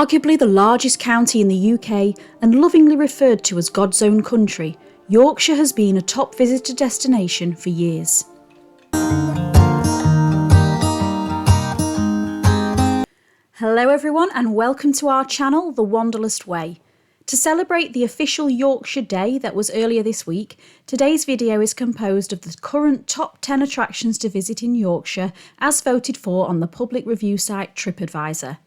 Arguably the largest county in the UK and lovingly referred to as God's own country, Yorkshire has been a top visitor destination for years. Hello everyone and welcome to our channel, The Wanderlust Way. To celebrate the official Yorkshire Day that was earlier this week, today's video is composed of the current top 10 attractions to visit in Yorkshire as voted for on the public review site Tripadvisor.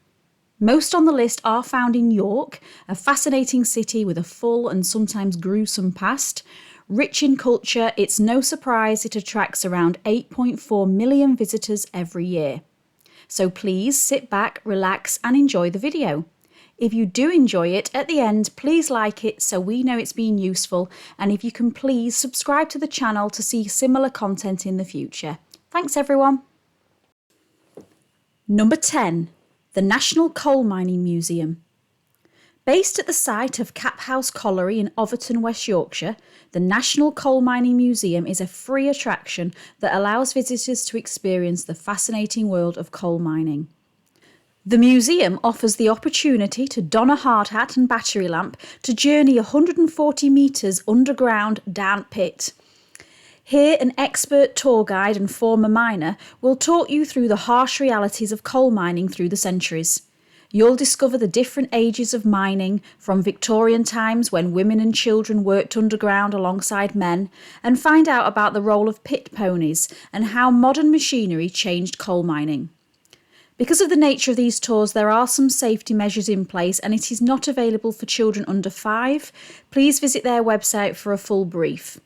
Most on the list are found in York, a fascinating city with a full and sometimes gruesome past. Rich in culture, it's no surprise it attracts around 8.4 million visitors every year. So please sit back, relax and enjoy the video. If you do enjoy it, at the end, please like it so we know it's been useful, and if you can please subscribe to the channel to see similar content in the future. Thanks everyone. Number 10. The National Coal Mining Museum. Based at the site of Cap House Colliery in Overton, West Yorkshire, the National Coal Mining Museum is a free attraction that allows visitors to experience the fascinating world of coal mining. The museum offers the opportunity to don a hard hat and battery lamp to journey 140 metres underground down pit. Here, an expert tour guide and former miner will talk you through the harsh realities of coal mining through the centuries. You'll discover the different ages of mining, from Victorian times when women and children worked underground alongside men, and find out about the role of pit ponies and how modern machinery changed coal mining. Because of the nature of these tours, there are some safety measures in place and it is not available for children under 5. Please visit their website for a full brief.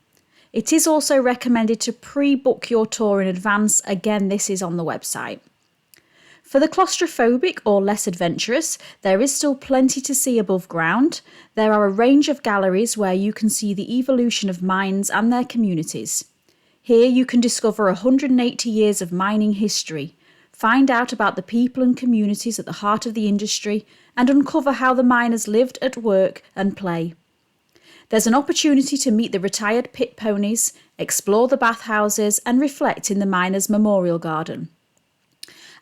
It is also recommended to pre-book your tour in advance. Again, this is on the website. For the claustrophobic or less adventurous, there is still plenty to see above ground. There are a range of galleries where you can see the evolution of mines and their communities. Here you can discover 180 years of mining history, find out about the people and communities at the heart of the industry, and uncover how the miners lived at work and play. There's an opportunity to meet the retired pit ponies, explore the bathhouses and reflect in the Miners' Memorial Garden.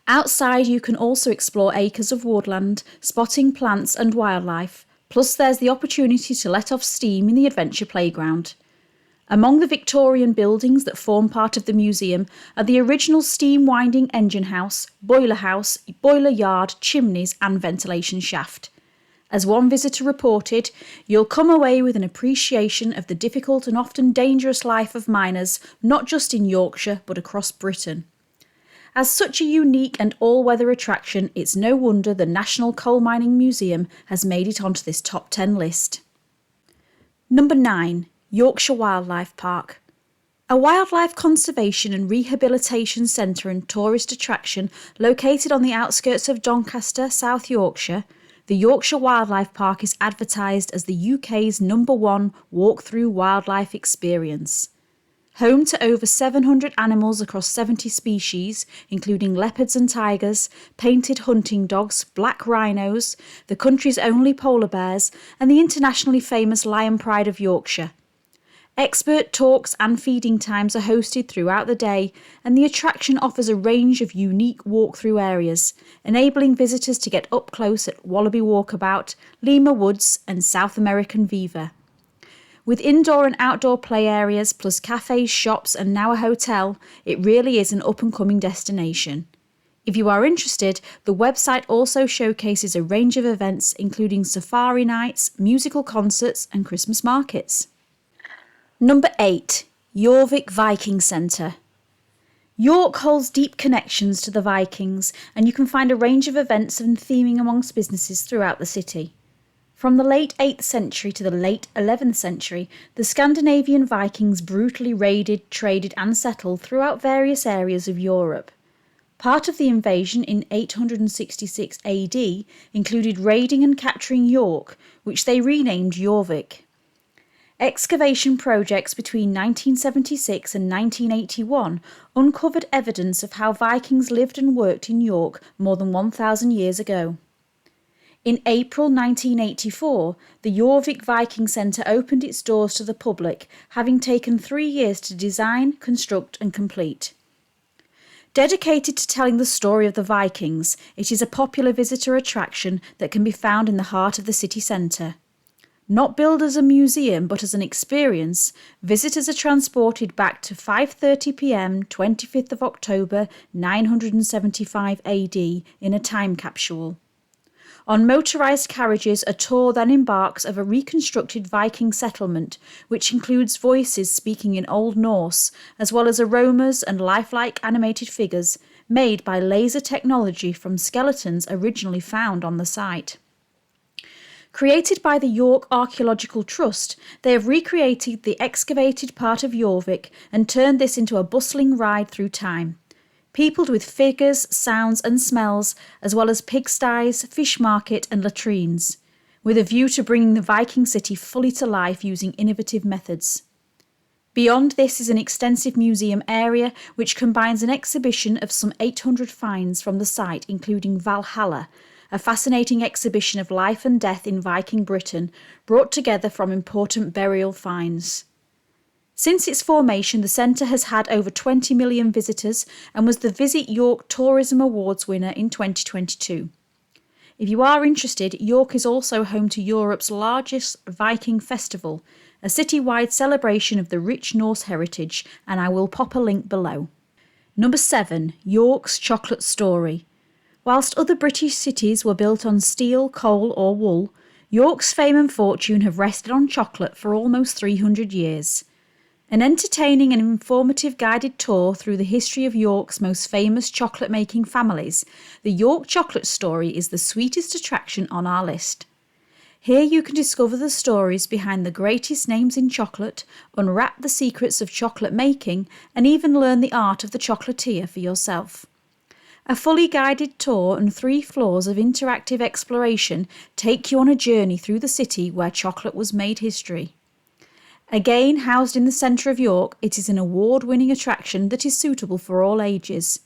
Outside you can also explore acres of woodland, spotting plants and wildlife, plus there's the opportunity to let off steam in the adventure playground. Among the Victorian buildings that form part of the museum are the original steam winding engine house, boiler yard, chimneys and ventilation shaft. As one visitor reported, you'll come away with an appreciation of the difficult and often dangerous life of miners, not just in Yorkshire, but across Britain. As such a unique and all-weather attraction, it's no wonder the National Coal Mining Museum has made it onto this top 10 list. Number 9. Yorkshire Wildlife Park. A wildlife conservation and rehabilitation centre and tourist attraction located on the outskirts of Doncaster, South Yorkshire, the Yorkshire Wildlife Park is advertised as the UK's #1 walk-through wildlife experience. Home to over 700 animals across 70 species, including leopards and tigers, painted hunting dogs, black rhinos, the country's only polar bears, and the internationally famous lion pride of Yorkshire. Expert talks and feeding times are hosted throughout the day, and the attraction offers a range of unique walk-through areas, enabling visitors to get up close at Wallaby Walkabout, Lima Woods and South American Viva. With indoor and outdoor play areas, plus cafes, shops and now a hotel, it really is an up-and-coming destination. If you are interested, the website also showcases a range of events including safari nights, musical concerts and Christmas markets. Number 8. Jorvik Viking Centre. York holds deep connections to the Vikings, and you can find a range of events and theming amongst businesses throughout the city. From the late 8th century to the late 11th century, the Scandinavian Vikings brutally raided, traded and settled throughout various areas of Europe. Part of the invasion in 866 AD included raiding and capturing York, which they renamed Jorvik. Excavation projects between 1976 and 1981 uncovered evidence of how Vikings lived and worked in York more than 1,000 years ago. In April 1984, the Jorvik Viking Centre opened its doors to the public, having taken 3 years to design, construct and complete. Dedicated to telling the story of the Vikings, it is a popular visitor attraction that can be found in the heart of the city centre. Not billed as a museum but as an experience, visitors are transported back to 5:30 p.m. 25th of October 975 AD in a time capsule. On motorised carriages, a tour then embarks of a reconstructed Viking settlement, which includes voices speaking in Old Norse, as well as aromas and lifelike animated figures made by laser technology from skeletons originally found on the site. Created by the York Archaeological Trust, they have recreated the excavated part of Jorvik and turned this into a bustling ride through time, peopled with figures, sounds and smells, as well as pigsties, fish market and latrines, with a view to bringing the Viking city fully to life using innovative methods. Beyond this is an extensive museum area which combines an exhibition of some 800 finds from the site, including Valhalla, a fascinating exhibition of life and death in Viking Britain, brought together from important burial finds. Since its formation, the centre has had over 20 million visitors and was the Visit York Tourism Awards winner in 2022. If you are interested, York is also home to Europe's largest Viking festival, a citywide celebration of the rich Norse heritage, and I will pop a link below. Number 7. York's Chocolate Story. Whilst other British cities were built on steel, coal or wool, York's fame and fortune have rested on chocolate for almost 300 years. An entertaining and informative guided tour through the history of York's most famous chocolate-making families, the York Chocolate Story is the sweetest attraction on our list. Here you can discover the stories behind the greatest names in chocolate, unwrap the secrets of chocolate making, and even learn the art of the chocolatier for yourself. A fully guided tour and 3 floors of interactive exploration take you on a journey through the city where chocolate was made history. Again, housed in the centre of York, it is an award-winning attraction that is suitable for all ages.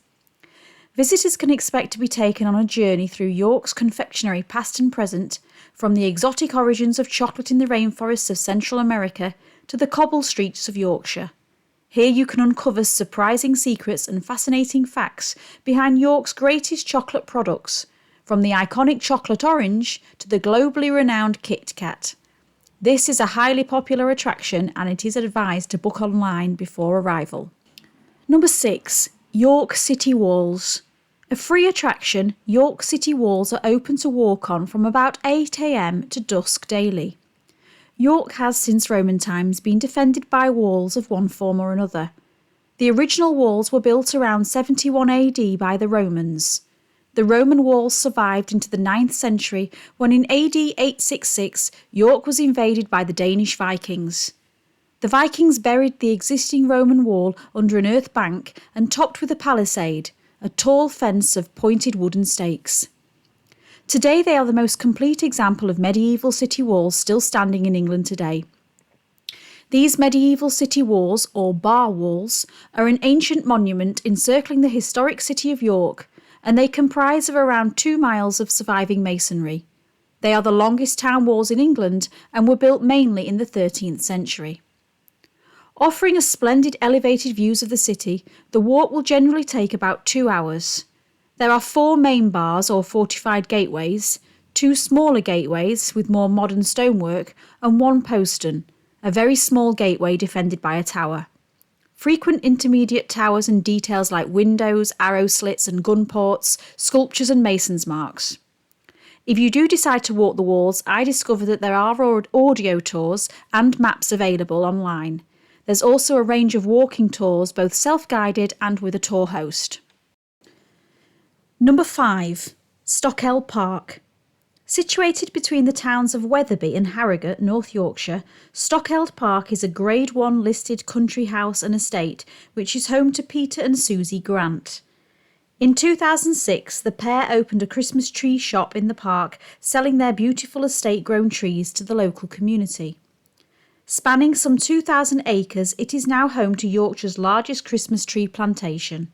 Visitors can expect to be taken on a journey through York's confectionery past and present, from the exotic origins of chocolate in the rainforests of Central America to the cobble streets of Yorkshire. Here you can uncover surprising secrets and fascinating facts behind York's greatest chocolate products, from the iconic chocolate orange to the globally renowned Kit Kat. This is a highly popular attraction and it is advised to book online before arrival. Number 6. York City Walls. A free attraction, York City Walls are open to walk on from about 8 a.m. to dusk daily. York has since Roman times been defended by walls of one form or another. The original walls were built around 71 AD by the Romans. The Roman walls survived into the 9th century when in AD 866 York was invaded by the Danish Vikings. The Vikings buried the existing Roman wall under an earth bank and topped with a palisade, a tall fence of pointed wooden stakes. Today they are the most complete example of medieval city walls still standing in England today. These medieval city walls, or bar walls, are an ancient monument encircling the historic city of York, and they comprise of around 2 miles of surviving masonry. They are the longest town walls in England and were built mainly in the 13th century. Offering a splendid elevated views of the city, the walk will generally take about 2 hours. There are 4 main bars or fortified gateways, 2 smaller gateways with more modern stonework, and 1 postern, a very small gateway defended by a tower. Frequent intermediate towers and details like windows, arrow slits and gun ports, sculptures and mason's marks. If you do decide to walk the walls, I discovered that there are audio tours and maps available online. There's also a range of walking tours, both self-guided and with a tour host. Number 5. Stockwell Park. Situated between the towns of Wetherby and Harrogate, North Yorkshire, Stockwell Park is a Grade 1 listed country house and estate which is home to Peter and Susie Grant. In 2006, the pair opened a Christmas tree shop in the park, selling their beautiful estate-grown trees to the local community. Spanning some 2,000 acres, it is now home to Yorkshire's largest Christmas tree plantation.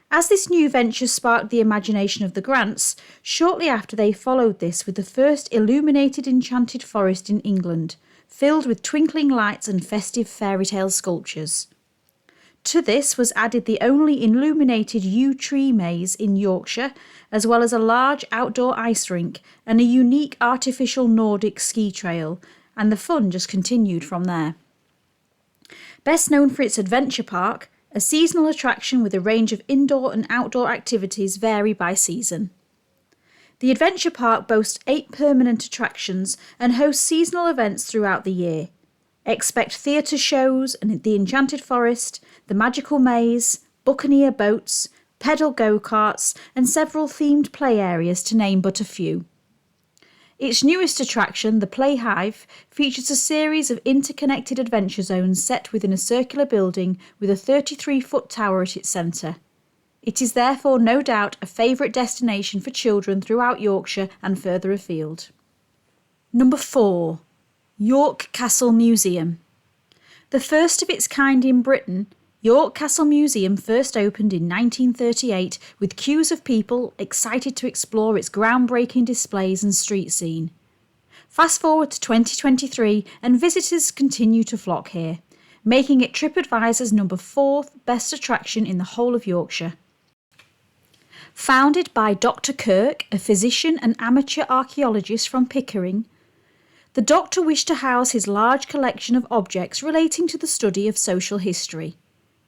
As this new venture sparked the imagination of the Grants, shortly after they followed this with the first illuminated enchanted forest in England, filled with twinkling lights and festive fairy tale sculptures. To this was added the only illuminated yew tree maze in Yorkshire, as well as a large outdoor ice rink and a unique artificial Nordic ski trail, and the fun just continued from there. Best known for its adventure park, a seasonal attraction with a range of indoor and outdoor activities vary by season. The adventure park boasts 8 permanent attractions and hosts seasonal events throughout the year. Expect theatre shows and the Enchanted Forest, the Magical Maze, Buccaneer boats, pedal go-karts and several themed play areas to name but a few. Its newest attraction, the Playhive, features a series of interconnected adventure zones set within a circular building with a 33-foot tower at its centre. It is therefore no doubt a favourite destination for children throughout Yorkshire and further afield. Number 4. York Castle Museum. The first of its kind in Britain, York Castle Museum first opened in 1938 with queues of people excited to explore its groundbreaking displays and street scene. Fast forward to 2023 and visitors continue to flock here, making it Tripadvisor's number 4th best attraction in the whole of Yorkshire. Founded by Dr. Kirk, a physician and amateur archaeologist from Pickering, the doctor wished to house his large collection of objects relating to the study of social history.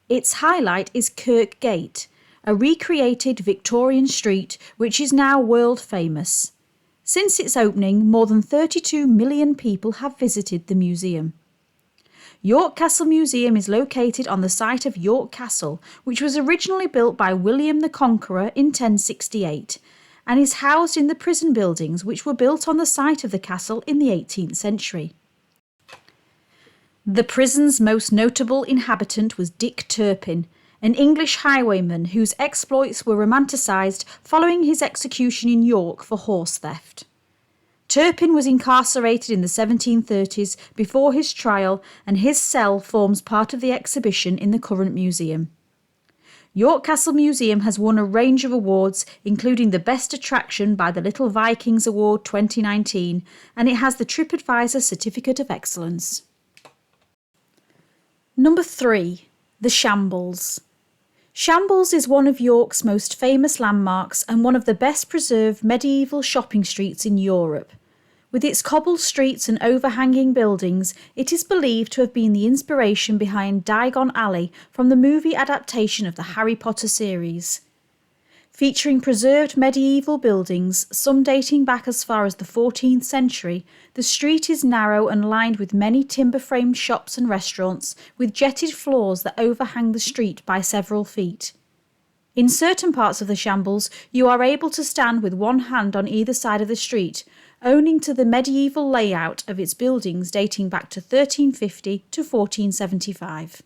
Its highlight is Kirk Gate, a recreated Victorian street which is now world famous. Since its opening, more than 32 million people have visited the museum. York Castle Museum is located on the site of York Castle, which was originally built by William the Conqueror in 1068, and is housed in the prison buildings which were built on the site of the castle in the 18th century. The prison's most notable inhabitant was Dick Turpin, an English highwayman whose exploits were romanticised following his execution in York for horse theft. Turpin was incarcerated in the 1730s before his trial, and his cell forms part of the exhibition in the current museum. York Castle Museum has won a range of awards, including the Best Attraction by the Little Vikings Award 2019, and it has the Tripadvisor Certificate of Excellence. Number 3. The Shambles. Shambles is one of York's most famous landmarks and one of the best preserved medieval shopping streets in Europe. With its cobbled streets and overhanging buildings, it is believed to have been the inspiration behind Diagon Alley from the movie adaptation of the Harry Potter series. Featuring preserved medieval buildings, some dating back as far as the 14th century, the street is narrow and lined with many timber-framed shops and restaurants with jetted floors that overhang the street by several feet. In certain parts of the Shambles, you are able to stand with one hand on either side of the street, owing to the medieval layout of its buildings dating back to 1350 to 1475.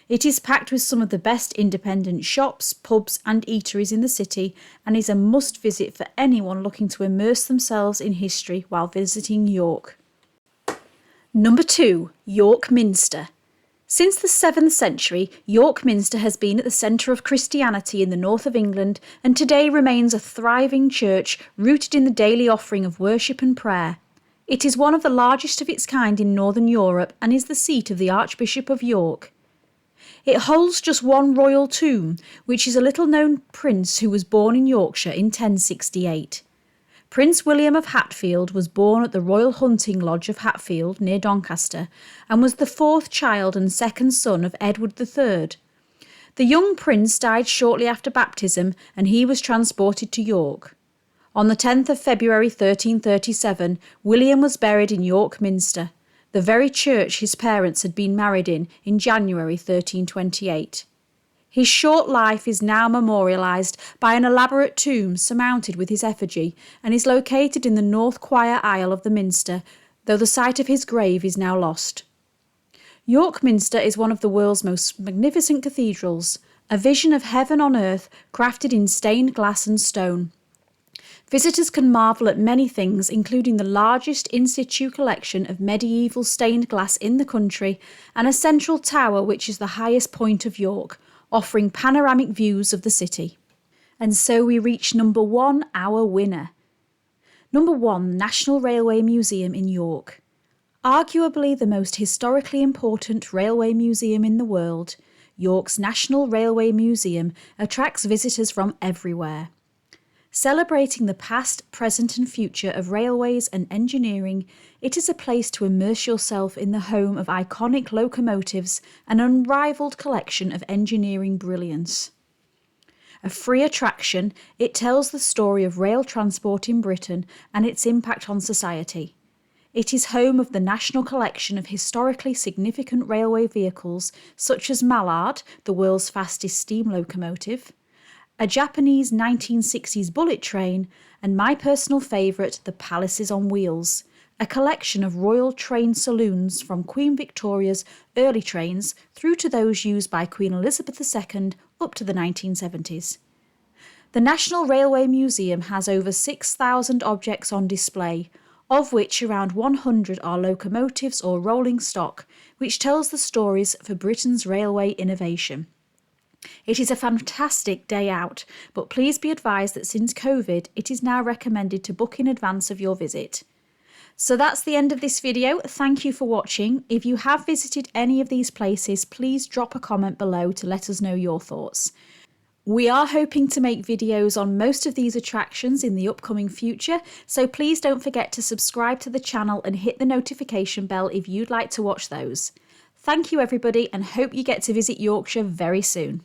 It is packed with some of the best independent shops, pubs and eateries in the city, and is a must visit for anyone looking to immerse themselves in history while visiting York. Number 2. York Minster. Since the 7th century, York Minster has been at the centre of Christianity in the north of England and today remains a thriving church rooted in the daily offering of worship and prayer. It is one of the largest of its kind in Northern Europe and is the seat of the Archbishop of York. It holds just one royal tomb, which is a little-known prince who was born in Yorkshire in 1068. Prince William of Hatfield was born at the Royal Hunting Lodge of Hatfield, near Doncaster, and was the 4th child and 2nd son of Edward III. The young prince died shortly after baptism, and he was transported to York. On the 10th of February 1337, William was buried in York Minster, the very church his parents had been married in January 1328. His short life is now memorialised by an elaborate tomb surmounted with his effigy and is located in the north choir aisle of the Minster, though the site of his grave is now lost. York Minster is one of the world's most magnificent cathedrals, a vision of heaven on earth crafted in stained glass and stone. Visitors can marvel at many things, including the largest in-situ collection of medieval stained glass in the country and a central tower which is the highest point of York, offering panoramic views of the city. And so we reach number 1, our winner. Number 1, National Railway Museum in York. Arguably the most historically important railway museum in the world, York's National Railway Museum attracts visitors from everywhere. Celebrating the past, present and future of railways and engineering, it is a place to immerse yourself in the home of iconic locomotives and an unrivalled collection of engineering brilliance. A free attraction, it tells the story of rail transport in Britain and its impact on society. It is home of the National Collection of historically significant railway vehicles such as Mallard, the world's fastest steam locomotive, a Japanese 1960s bullet train, and my personal favourite, the Palaces on Wheels, a collection of royal train saloons from Queen Victoria's early trains through to those used by Queen Elizabeth II up to the 1970s. The National Railway Museum has over 6,000 objects on display, of which around 100 are locomotives or rolling stock, which tells the stories for Britain's railway innovation. It is a fantastic day out, but please be advised that since COVID, it is now recommended to book in advance of your visit. So that's the end of this video. Thank you for watching. If you have visited any of these places, please drop a comment below to let us know your thoughts. We are hoping to make videos on most of these attractions in the upcoming future, so please don't forget to subscribe to the channel and hit the notification bell if you'd like to watch those. Thank you everybody, and hope you get to visit Yorkshire very soon.